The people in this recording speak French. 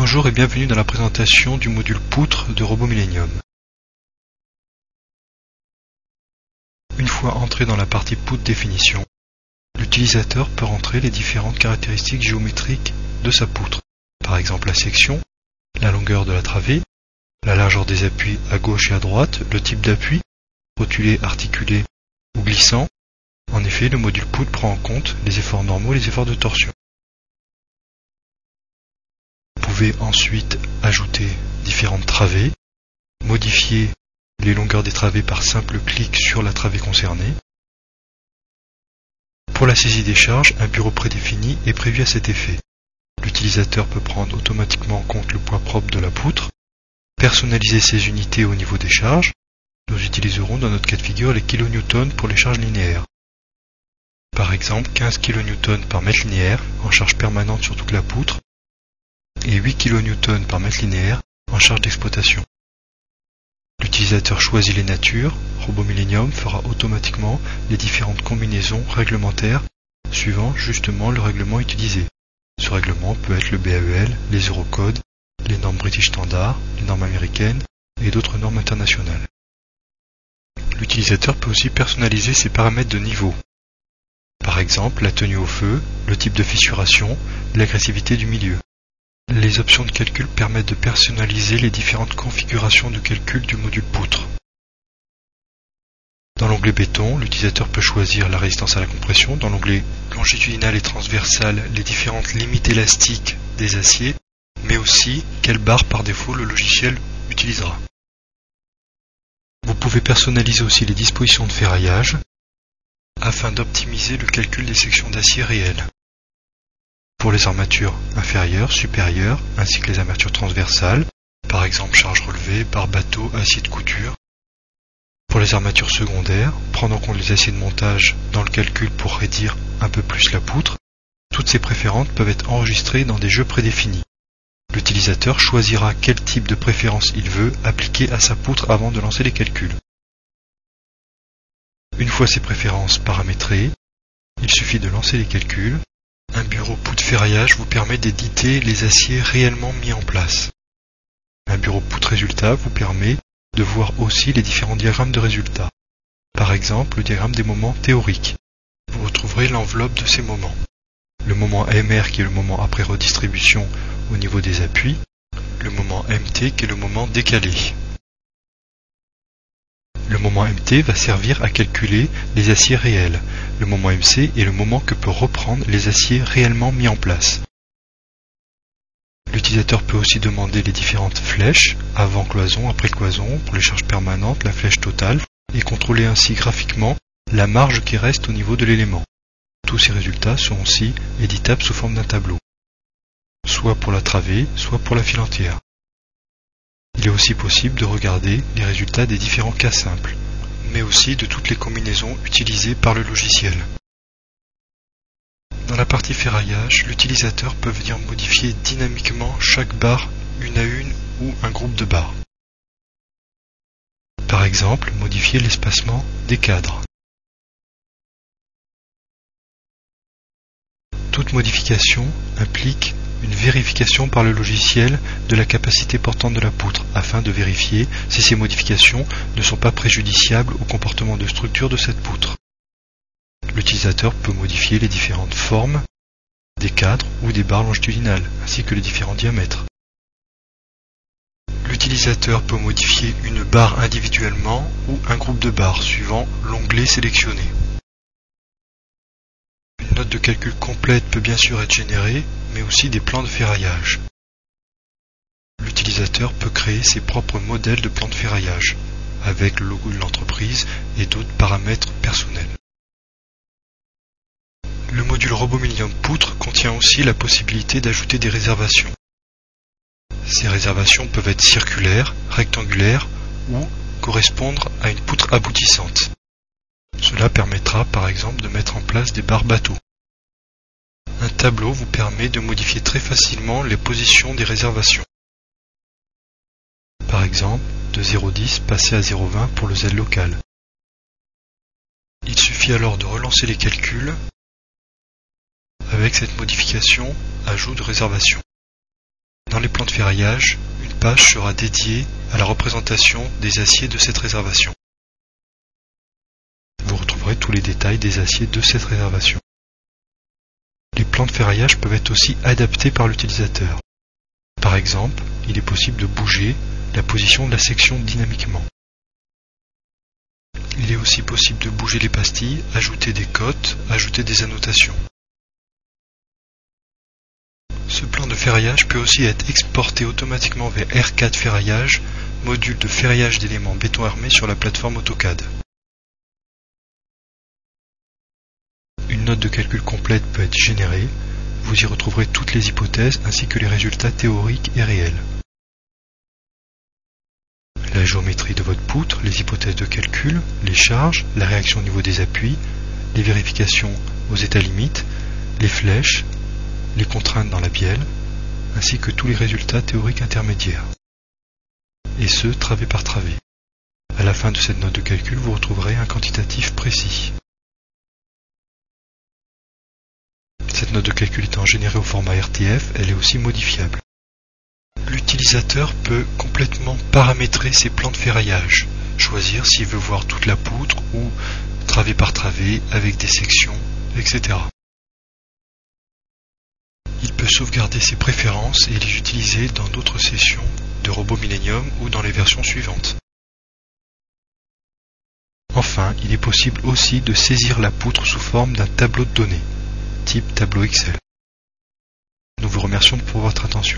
Bonjour et bienvenue dans la présentation du module poutre de RoboMillennium. Une fois entré dans la partie poutre définition, l'utilisateur peut rentrer les différentes caractéristiques géométriques de sa poutre, par exemple la section, la longueur de la travée, la largeur des appuis à gauche et à droite, le type d'appui, rotulé, articulé ou glissant. En effet, le module poutre prend en compte les efforts normaux et les efforts de torsion. Vous pouvez ensuite ajouter différentes travées, modifier les longueurs des travées par simple clic sur la travée concernée. Pour la saisie des charges, un bureau prédéfini est prévu à cet effet. L'utilisateur peut prendre automatiquement en compte le poids propre de la poutre, personnaliser ses unités au niveau des charges. Nous utiliserons dans notre cas de figure les kilonewtons pour les charges linéaires. Par exemple 15 kN par mètre linéaire en charge permanente sur toute la poutre et 8 kN par mètre linéaire en charge d'exploitation. L'utilisateur choisit les natures, RoboMillennium fera automatiquement les différentes combinaisons réglementaires suivant justement le règlement utilisé. Ce règlement peut être le BAEL, les Eurocodes, les normes British Standard, les normes américaines et d'autres normes internationales. L'utilisateur peut aussi personnaliser ses paramètres de niveau. Par exemple, la tenue au feu, le type de fissuration, l'agressivité du milieu. Les options de calcul permettent de personnaliser les différentes configurations de calcul du module poutre. Dans l'onglet béton, l'utilisateur peut choisir la résistance à la compression. Dans l'onglet longitudinal et transversal, les différentes limites élastiques des aciers, mais aussi quelle barre par défaut le logiciel utilisera. Vous pouvez personnaliser aussi les dispositions de ferraillage afin d'optimiser le calcul des sections d'acier réelles. Pour les armatures inférieures, supérieures, ainsi que les armatures transversales, par exemple charge relevée, barre bateau, acier de couture. Pour les armatures secondaires, prendre en compte les aciers de montage dans le calcul pour raidir un peu plus la poutre. Toutes ces préférences peuvent être enregistrées dans des jeux prédéfinis. L'utilisateur choisira quel type de préférence il veut appliquer à sa poutre avant de lancer les calculs. Une fois ces préférences paramétrées, il suffit de lancer les calculs. Un bureau poutre ferraillage vous permet d'éditer les aciers réellement mis en place. Un bureau poutre résultat vous permet de voir aussi les différents diagrammes de résultats. Par exemple, le diagramme des moments théoriques. Vous retrouverez l'enveloppe de ces moments. Le moment MR qui est le moment après redistribution au niveau des appuis. Le moment MT qui est le moment décalé. Le moment MT va servir à calculer les aciers réels. Le moment MC est le moment que peut reprendre les aciers réellement mis en place. L'utilisateur peut aussi demander les différentes flèches, avant cloison, après cloison, pour les charges permanentes, la flèche totale, et contrôler ainsi graphiquement la marge qui reste au niveau de l'élément. Tous ces résultats sont aussi éditables sous forme d'un tableau, soit pour la travée, soit pour la file entière. Il est aussi possible de regarder les résultats des différents cas simples, mais aussi de toutes les combinaisons utilisées par le logiciel. Dans la partie ferraillage, l'utilisateur peut venir modifier dynamiquement chaque barre une à une ou un groupe de barres. Par exemple, modifier l'espacement des cadres. Toute modification implique une vérification par le logiciel de la capacité portante de la poutre afin de vérifier si ces modifications ne sont pas préjudiciables au comportement de structure de cette poutre. L'utilisateur peut modifier les différentes formes des cadres ou des barres longitudinales ainsi que les différents diamètres. L'utilisateur peut modifier une barre individuellement ou un groupe de barres suivant l'onglet sélectionné. Une note de calcul complète peut bien sûr être générée, mais aussi des plans de ferraillage. L'utilisateur peut créer ses propres modèles de plans de ferraillage, avec le logo de l'entreprise et d'autres paramètres personnels. Le module RoboMillennium poutre contient aussi la possibilité d'ajouter des réservations. Ces réservations peuvent être circulaires, rectangulaires ou correspondre à une poutre aboutissante. Cela permettra par exemple de mettre en place des barres bateaux. Un tableau vous permet de modifier très facilement les positions des réservations. Par exemple, de 0,10 passer à 0,20 pour le Z local. Il suffit alors de relancer les calculs avec cette modification ajout de réservation. Dans les plans de ferraillage, une page sera dédiée à la représentation des aciers de cette réservation. Vous retrouverez tous les détails des aciers de cette réservation. Les plans de ferraillage peuvent être aussi adaptés par l'utilisateur. Par exemple, il est possible de bouger la position de la section dynamiquement. Il est aussi possible de bouger les pastilles, ajouter des cotes, ajouter des annotations. Ce plan de ferraillage peut aussi être exporté automatiquement vers R4 Ferraillage, module de ferraillage d'éléments béton armé sur la plateforme AutoCAD. Une note de calcul complète peut être générée. Vous y retrouverez toutes les hypothèses ainsi que les résultats théoriques et réels. La géométrie de votre poutre, les hypothèses de calcul, les charges, la réaction au niveau des appuis, les vérifications aux états limites, les flèches, les contraintes dans la bielle, ainsi que tous les résultats théoriques intermédiaires. Et ce, travée par travée. À la fin de cette note de calcul, vous retrouverez un quantitatif précis. Cette note de calcul étant générée au format RTF, elle est aussi modifiable. L'utilisateur peut complètement paramétrer ses plans de ferraillage, choisir s'il veut voir toute la poutre ou travée par travée avec des sections, etc. Il peut sauvegarder ses préférences et les utiliser dans d'autres sessions de Robot Millennium ou dans les versions suivantes. Enfin, il est possible aussi de saisir la poutre sous forme d'un tableau de données, type tableau Excel. Nous vous remercions pour votre attention.